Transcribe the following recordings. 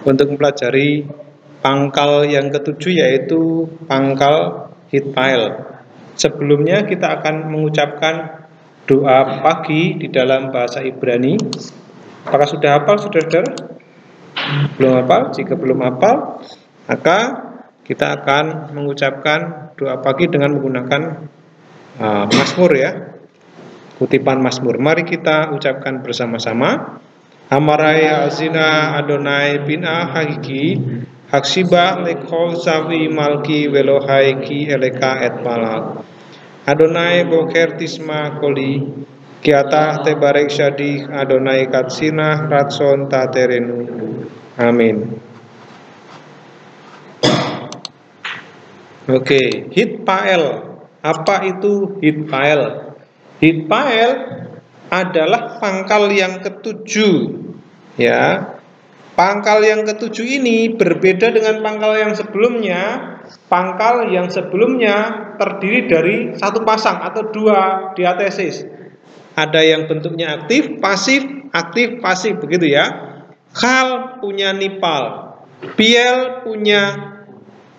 untuk mempelajari pangkal yang ketujuh, yaitu pangkal Hitpael. Sebelumnya kita akan mengucapkan doa pagi di dalam bahasa Ibrani. Apakah sudah hafal, saudara-saudara? Belum hafal? Jika belum hafal, maka kita akan mengucapkan doa pagi dengan menggunakan Mazmur, ya, kutipan Mazmur. Mari kita ucapkan bersama-sama. Amaraya azina Adonai bina hagigi haksiba lekol sawi malki velohaiki eleka et malak Adonai boker tisma koli kiata tebarek syadih Adonai katsina ratson taterenu. Amin. Oke, Hitpael. Apa itu Hitpael? Hitpael adalah pangkal yang ketujuh, ya. Pangkal yang ketujuh ini berbeda dengan pangkal yang sebelumnya. Pangkal yang sebelumnya terdiri dari satu pasang atau dua diatesis. Ada yang bentuknya aktif, pasif, begitu ya. Hal punya nipal, piel punya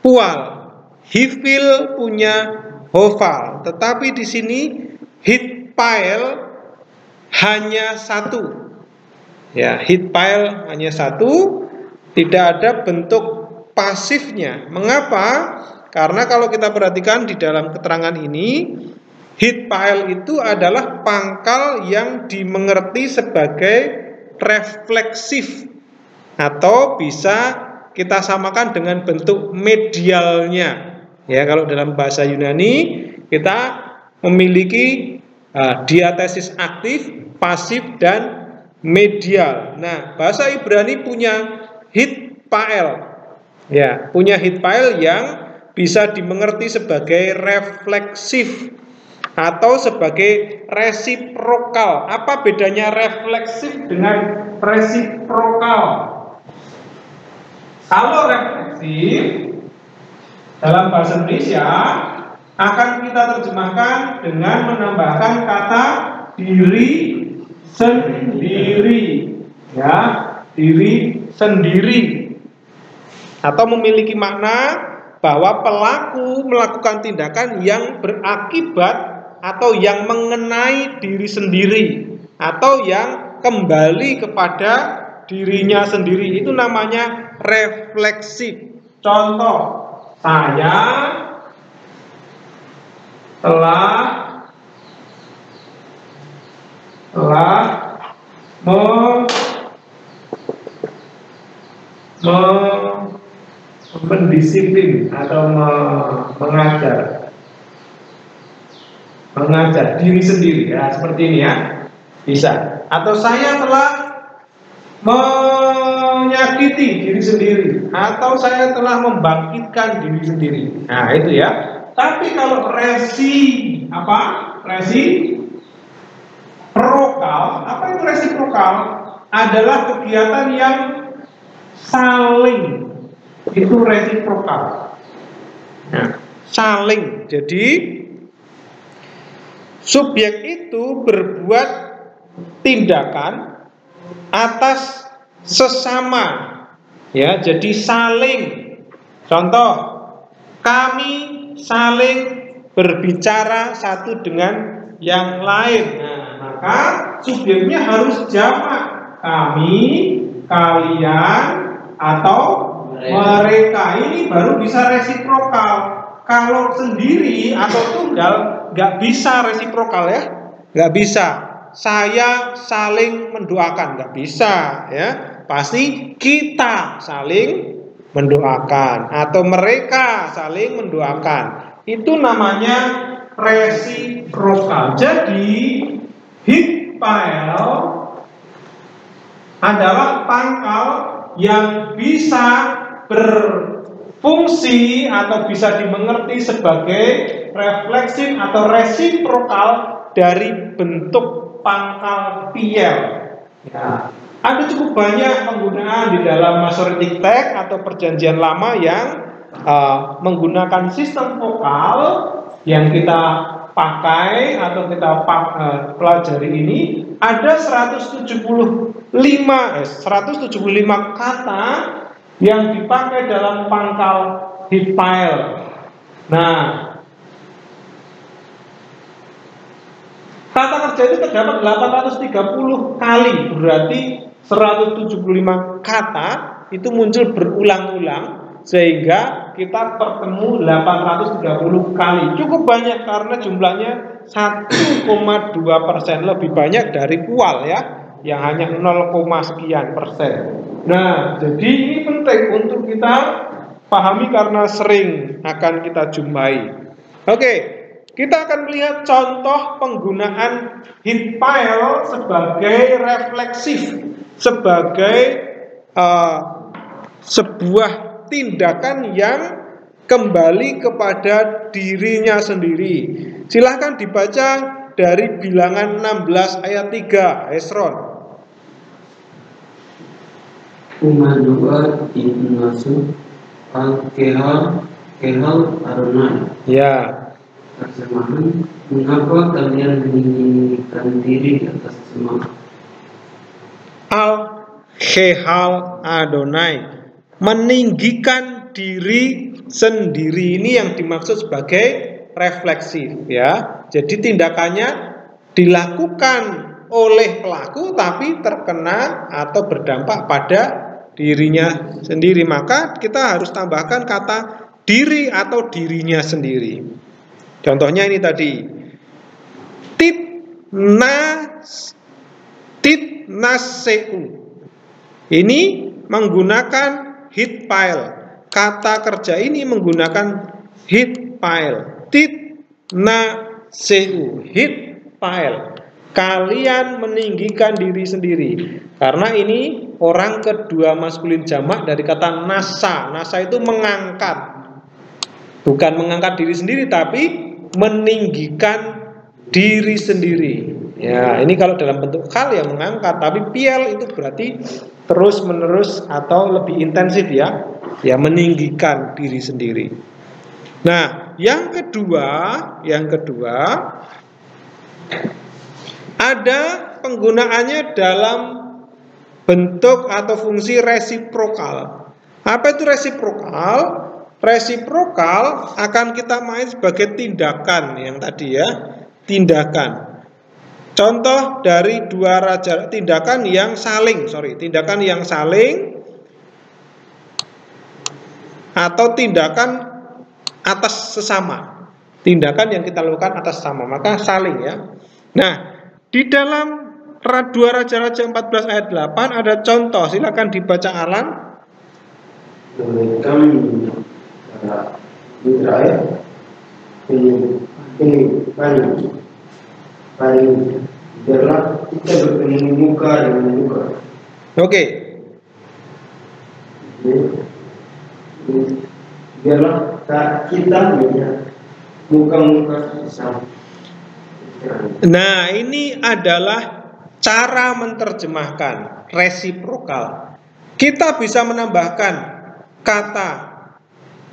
pual, hifil punya hoval. Tetapi di sini Hitpael hanya satu, ya. Hitpael hanya satu, tidak ada bentuk pasifnya. Mengapa? Karena kalau kita perhatikan di dalam keterangan ini, Hitpael itu adalah pangkal yang dimengerti sebagai refleksif, atau bisa kita samakan dengan bentuk medialnya, ya. Kalau dalam bahasa Yunani kita memiliki diatesis aktif, pasif, dan medial. Nah, bahasa Ibrani punya Hitpael, ya, punya Hitpael yang bisa dimengerti sebagai refleksif atau sebagai resiprokal. Apa bedanya refleksif dengan resiprokal? Kalau refleksif dalam bahasa Indonesia akan kita terjemahkan dengan menambahkan kata diri sendiri, ya, diri sendiri, atau memiliki makna bahwa pelaku melakukan tindakan yang berakibat atau yang mengenai diri sendiri atau yang kembali kepada dirinya sendiri. Itu namanya refleksif. Contoh, saya telah mendisiplin atau mengajar diri sendiri, ya, seperti ini, ya, bisa. Atau saya telah menyakiti diri sendiri, atau saya telah membangkitkan diri sendiri. Nah, itu, ya. Tapi kalau resiprokal, apa itu resiprokal? Adalah kegiatan yang saling. Itu resiprokal. Nah, saling. Jadi subjek itu berbuat tindakan atas sesama, ya. Jadi saling. Contoh, kami saling berbicara satu dengan yang lain. Nah, maka subjeknya harus jamak. Kami, kalian, atau mereka. Ini baru bisa resiprokal. Kalau sendiri atau tunggal nggak bisa resiprokal, ya, nggak bisa. Saya saling mendoakan, nggak bisa, ya. Pasti kita saling mendoakan atau mereka saling mendoakan. Itu namanya resiprokal. Jadi Hitpael adalah pangkal yang bisa berfungsi atau bisa dimengerti sebagai refleksif atau resiprokal dari bentuk pangkal piel, ya. Ada cukup banyak penggunaan di dalam Masoretic Text atau Perjanjian Lama yang menggunakan sistem vokal yang kita pakai atau kita pelajari ini. Ada 175 kata yang dipakai dalam pangkal heat pile. Nah, kata kerja itu terdapat 830 kali, berarti 175 kata itu muncul berulang-ulang, sehingga kita bertemu 830 kali. Cukup banyak karena jumlahnya 1,2%, lebih banyak dari kual ya, yang hanya 0, sekian persen. Nah, jadi ini penting untuk kita pahami karena sering akan kita jumpai. Oke, kita akan melihat contoh penggunaan heat pile sebagai refleksif, sebagai sebuah tindakan yang kembali kepada dirinya sendiri. Silahkan dibaca dari bilangan 16 ayat 3, Esron. Umadua ibnasu al-kehal Adonai. Ya. Terjemahan, mengapa kalian meninggikan diri di atas semua? Al-Kehal Adonai, meninggikan diri sendiri, ini yang dimaksud sebagai refleksif ya. Jadi tindakannya dilakukan oleh pelaku tapi terkena atau berdampak pada dirinya sendiri. Maka kita harus tambahkan kata diri atau dirinya sendiri. Contohnya ini tadi, titnaseu. Ini menggunakan heat pile. Kata kerja ini menggunakan heat pile. Titnaseu, heat pile. Kalian meninggikan diri sendiri. Karena ini orang kedua maskulin jamak dari kata nasa. Nasa itu mengangkat. Bukan mengangkat diri sendiri, tapi meninggikan diri sendiri. Ya, ini kalau dalam bentuk hal yang mengangkat, tapi piel itu berarti terus menerus atau lebih intensif ya. Ya, meninggikan diri sendiri. Nah, yang kedua ada penggunaannya dalam bentuk atau fungsi resiprokal. Apa itu resiprokal? Resiprokal akan kita main sebagai tindakan yang tadi ya, tindakan. Contoh dari dua raja, tindakan yang saling atau tindakan atas sesama. Tindakan yang kita lakukan atas sesama, maka saling ya. Nah, di dalam 2 Raja-Raja 14 ayat 8 ada contoh, silakan dibaca Alan. Israel ini paling biarlah kita bertemu muka dengan muka. Oke. Biarlah kita melihat muka-muka sama. Nah, ini adalah cara menerjemahkan resiprokal. Kita bisa menambahkan kata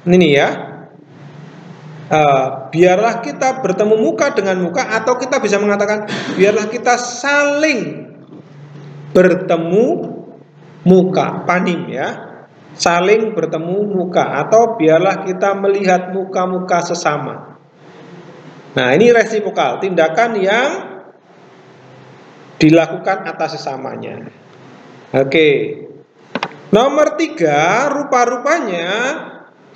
ini ya, biarlah kita bertemu muka dengan muka, atau kita bisa mengatakan biarlah kita saling bertemu muka, panim ya, saling bertemu muka, atau biarlah kita melihat muka-muka sesama. Nah, ini resiprokal, tindakan yang dilakukan atas sesamanya. Oke. Nomor 3, rupa-rupanya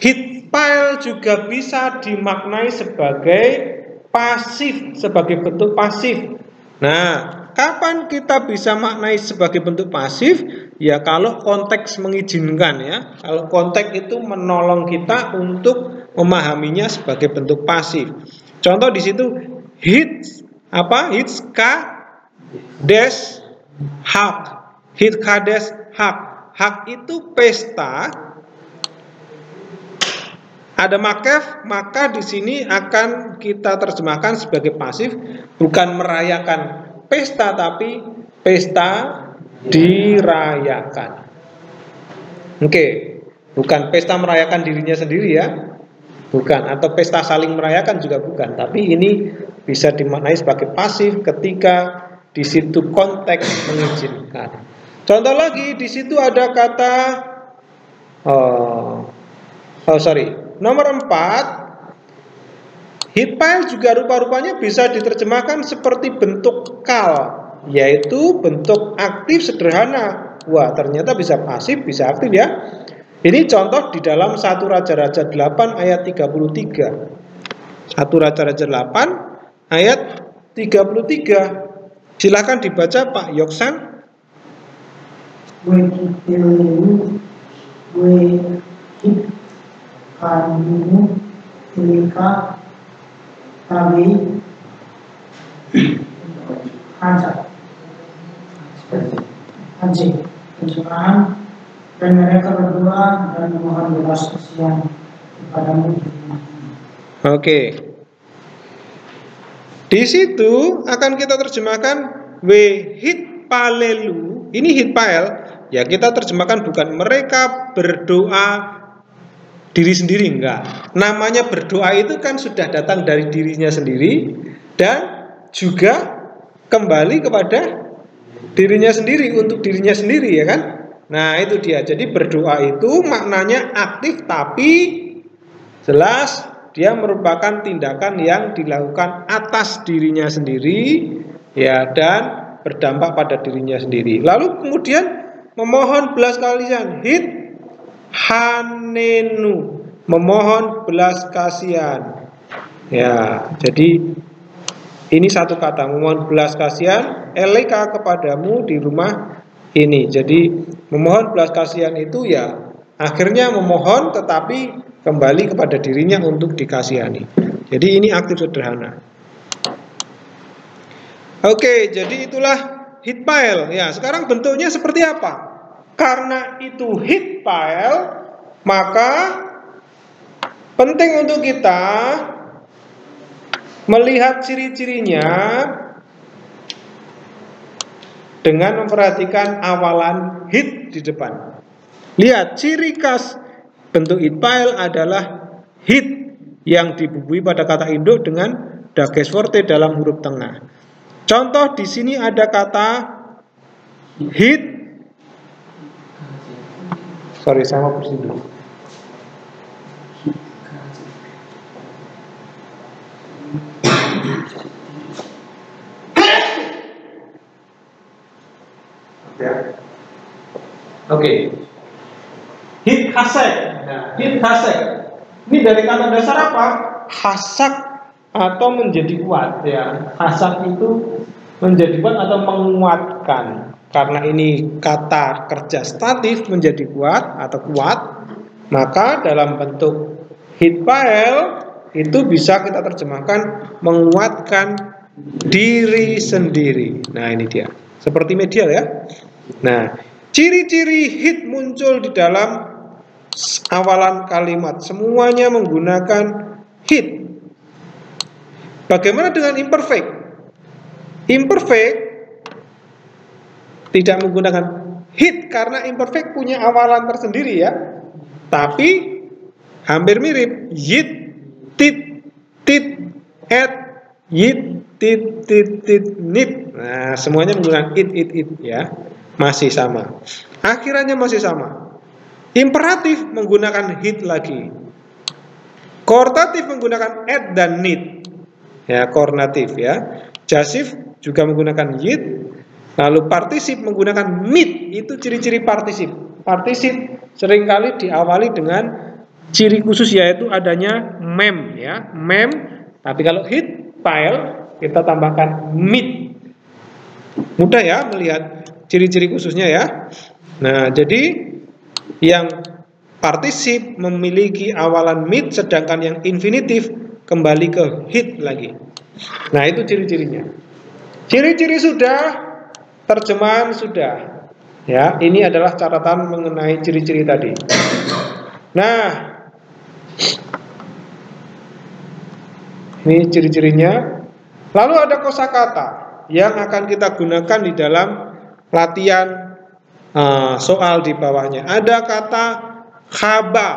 heat pile juga bisa dimaknai sebagai pasif, sebagai bentuk pasif. Nah, kapan kita bisa maknai sebagai bentuk pasif? Ya kalau konteks mengizinkan ya. Kalau konteks itu menolong kita untuk memahaminya sebagai bentuk pasif. Contoh di situ hits dash hak. Hit kades hak. Hak itu pesta. Ada makef, maka di sini akan kita terjemahkan sebagai pasif, bukan merayakan pesta, tapi pesta dirayakan. Oke, bukan pesta merayakan dirinya sendiri ya, bukan, atau pesta saling merayakan juga bukan, tapi ini bisa dimaknai sebagai pasif ketika di situ konteks mengizinkan. Contoh lagi, di situ ada kata Sorry. Nomor 4, heat pile juga rupa-rupanya bisa diterjemahkan seperti bentuk kal, yaitu bentuk aktif sederhana. Wah, ternyata bisa pasif, bisa aktif ya. Ini contoh di dalam 1 Raja-Raja 8 ayat 33. 1 Raja-Raja 8 ayat 33. Silakan dibaca Pak Yoksan. Pencurahan dan mereka berdua dan memohon belas kasihan kepadamu. Oke. Di situ akan kita terjemahkan hit palelu. Ini hit pile. Ya kita terjemahkan bukan mereka berdoa diri sendiri, enggak. Namanya berdoa itu kan sudah datang dari dirinya sendiri dan juga kembali kepada dirinya sendiri, untuk dirinya sendiri, ya kan. Nah itu dia. Jadi berdoa itu maknanya aktif, tapi jelas dia merupakan tindakan yang dilakukan atas dirinya sendiri, ya, dan berdampak pada dirinya sendiri. Lalu kemudian memohon belas kasihan, hit hanenu, memohon belas kasihan. Ya, jadi ini satu kata, memohon belas kasihan, eleka kepadamu di rumah ini. Jadi memohon belas kasihan itu ya akhirnya memohon tetapi kembali kepada dirinya untuk dikasihani. Jadi ini aktif sederhana. Oke, jadi itulah heat pile. Ya, sekarang bentuknya seperti apa? Karena itu heat pile, maka penting untuk kita melihat ciri-cirinya dengan memperhatikan awalan heat di depan. Lihat, ciri khas bentuk heat pile adalah heat yang dibubui pada kata induk dengan dages forte dalam huruf tengah. Contoh di sini ada kata heat. Sorry, saya mau bersihin dulu. Oke. Heat hasek. Nah, heat hasek. Ini dari kata dasar apa? Hasak atau menjadi kuat, ya. Hasak itu menjadi kuat atau menguatkan. Karena ini kata kerja statif menjadi kuat atau kuat, maka dalam bentuk heat pile itu bisa kita terjemahkan menguatkan diri sendiri. Nah, ini dia. Seperti medial ya. Nah, ciri-ciri heat muncul di dalam awalan kalimat. Semuanya menggunakan heat. Bagaimana dengan imperfect? Imperfect tidak menggunakan heat karena imperfect punya awalan tersendiri ya. Tapi hampir mirip. Yit, tit, tit, et, yit, tit, tit, tit, nit. Nah, semuanya menggunakan it ya. Masih sama. Akhirannya masih sama. Imperatif menggunakan heat lagi. Koortatif menggunakan et dan nit. Ya, koordinatif ya. Jasif juga menggunakan yit. Lalu partisip menggunakan mit. Itu ciri-ciri partisip. Partisip seringkali diawali dengan ciri khusus yaitu adanya mem ya, mem. Tapi kalau heat pile kita tambahkan mit. Mudah ya melihat ciri-ciri khususnya ya. Nah, jadi yang partisip memiliki awalan mit, sedangkan yang infinitif kembali ke heat lagi. Nah, itu ciri-cirinya. Ciri-ciri sudah, terjemahan sudah. Ya, ini adalah catatan mengenai ciri-ciri tadi. Nah, ini ciri-cirinya. Lalu ada kosakata yang akan kita gunakan di dalam latihan soal di bawahnya. Ada kata khaba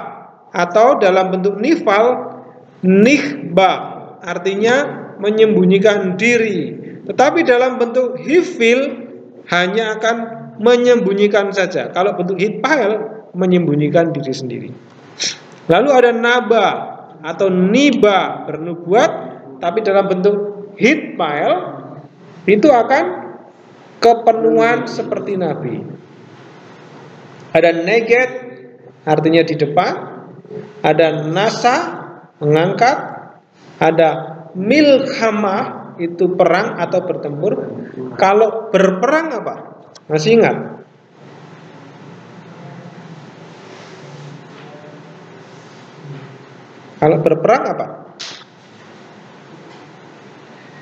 atau dalam bentuk nifal nikhba, artinya menyembunyikan diri. Tetapi dalam bentuk hifil hanya akan menyembunyikan saja. Kalau bentuk heat pile menyembunyikan diri sendiri. Lalu ada naba atau niba, bernubuat tapi dalam bentuk hitpael, itu akan kepenuhan seperti Nabi. Ada neget, artinya di depan. Ada nasa, mengangkat. Ada milhamah, itu perang atau bertempur. Kalau berperang apa? Masih ingat? Kalau berperang apa?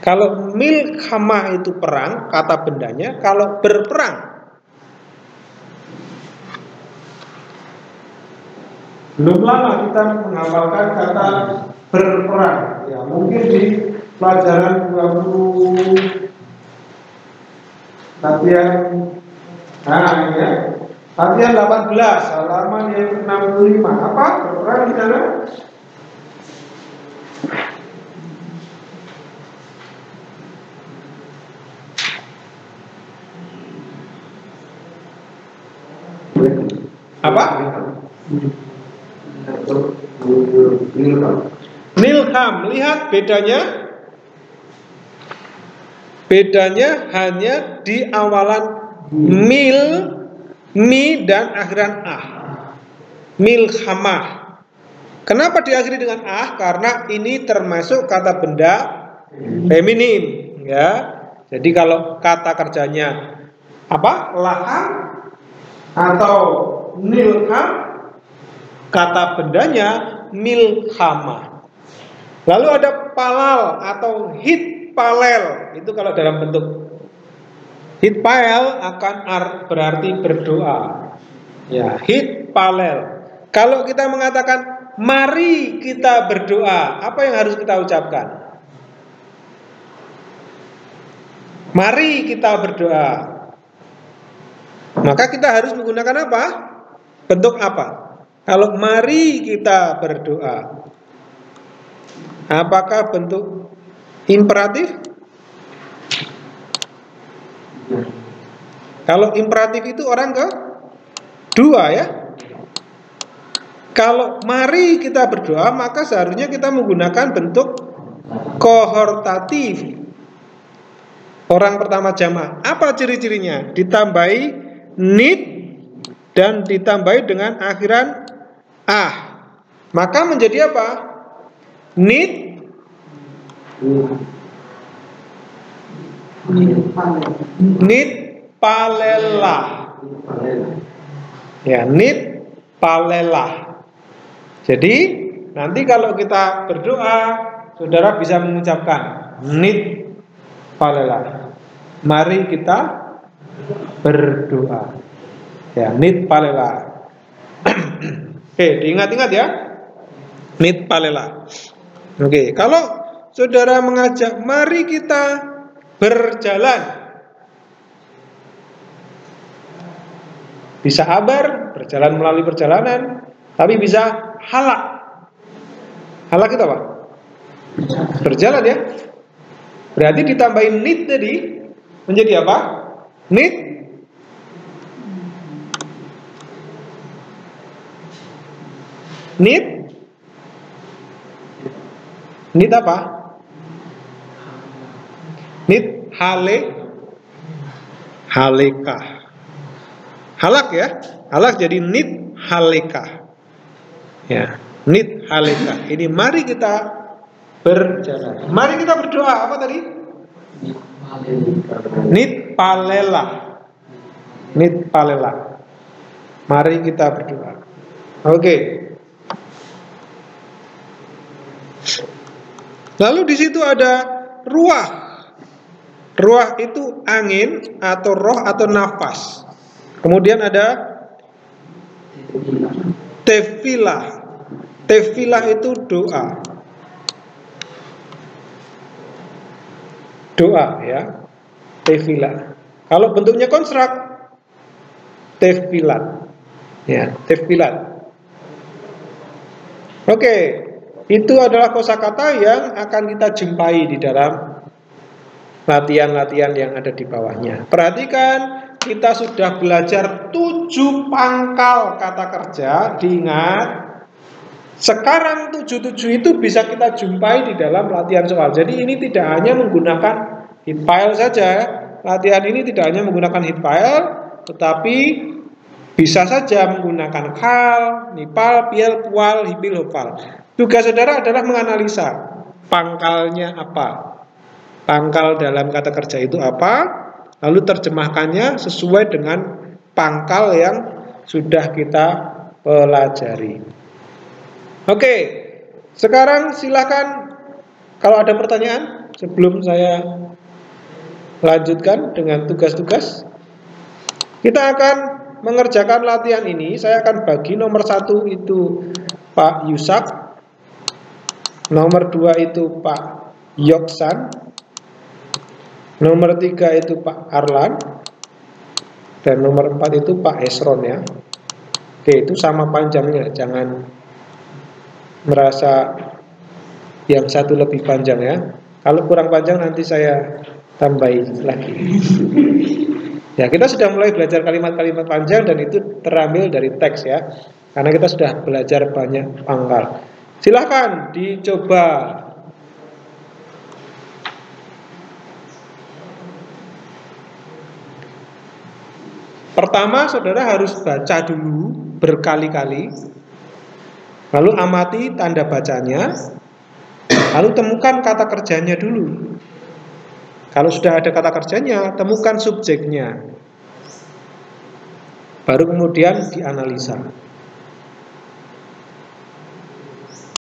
Kalau milhamah itu perang, kata bendanya. Kalau berperang, belum lama kita menghafalkan kata berperang. Ya, mungkin di pelajaran 20 latihan, ya, latihan 18 halaman yang 65. Apa? Berperang di sana? Apa? Milham. Lihat bedanya. Bedanya hanya di awalan mil, mi, dan akhiran ah. Milhamah. Kenapa diakhiri dengan ah? Karena ini termasuk kata benda feminim, ya. Jadi kalau kata kerjanya apa? Laham atau nilham, kata bendanya milhamah. Lalu ada palal atau hitpalel. Itu kalau dalam bentuk hitpael akan berarti berdoa. Ya, hitpalel. Kalau kita mengatakan mari kita berdoa, apa yang harus kita ucapkan? Mari kita berdoa. Maka kita harus menggunakan apa? Bentuk apa? Kalau mari kita berdoa, apakah bentuk imperatif? Kalau imperatif itu orang ke dua, ya. Kalau mari kita berdoa, maka seharusnya kita menggunakan bentuk kohortatif. Orang pertama jamaah. Apa ciri-cirinya? Ditambahi nit dan ditambahi dengan akhiran ah. Maka menjadi apa? Nit palelah. Ya, nit palelah. Jadi nanti kalau kita berdoa, saudara bisa mengucapkan nit palelah. Mari kita berdoa. Ya, nit palela. Oke, diingat-ingat ya. Nit palela. Oke, kalau saudara mengajak mari kita berjalan, bisa abar, berjalan melalui perjalanan, tapi bisa halak. Halak itu apa? Berjalan, ya. Berarti ditambahin nit tadi menjadi apa? Nit Nit apa? Nit halekah. Halak, ya. Halak jadi nit halekah. Ya, nit halekah. Ini mari kita berjalan. Mari kita berdoa. Apa tadi? Nit palela. Nit palela. Mari kita berdoa. Oke. Lalu di situ ada ruah. Ruah itu angin atau roh atau nafas. Kemudian ada tefilah. Tefilah itu doa. Doa, ya. Tefilah. Kalau bentuknya konstrak, tefilat. Ya, tefilat. Oke, itu adalah kosakata yang akan kita jumpai di dalam latihan-latihan yang ada di bawahnya. Perhatikan kita sudah belajar 7 pangkal kata kerja. Diingat, sekarang 7 itu bisa kita jumpai di dalam latihan soal. Jadi ini tidak hanya menggunakan hit file saja. Latihan ini tidak hanya menggunakan hit file, tetapi bisa saja menggunakan kal, nipal, piel, pual, hipil, hopal. Tugas saudara adalah menganalisa pangkalnya apa. Pangkal dalam kata kerja itu apa, lalu terjemahkannya sesuai dengan pangkal yang sudah kita pelajari. Oke, sekarang silakan kalau ada pertanyaan sebelum saya lanjutkan dengan tugas-tugas. Kita akan mengerjakan latihan ini. Saya akan bagi nomor 1 itu Pak Yusak, nomor 2 itu Pak Yoksan, nomor 3 itu Pak Arlan, dan nomor 4 itu Pak Esron ya. Oke, itu sama panjangnya, jangan merasa yang satu lebih panjang ya. Kalau kurang panjang nanti saya tambahin lagi. Ya, kita sudah mulai belajar kalimat-kalimat panjang dan itu terambil dari teks ya. Karena kita sudah belajar banyak pangkal. Silahkan dicoba. Pertama, saudara harus baca dulu berkali-kali. Lalu amati tanda bacanya. Lalu temukan kata kerjanya dulu. Kalau sudah ada kata kerjanya, temukan subjeknya. Baru kemudian dianalisa.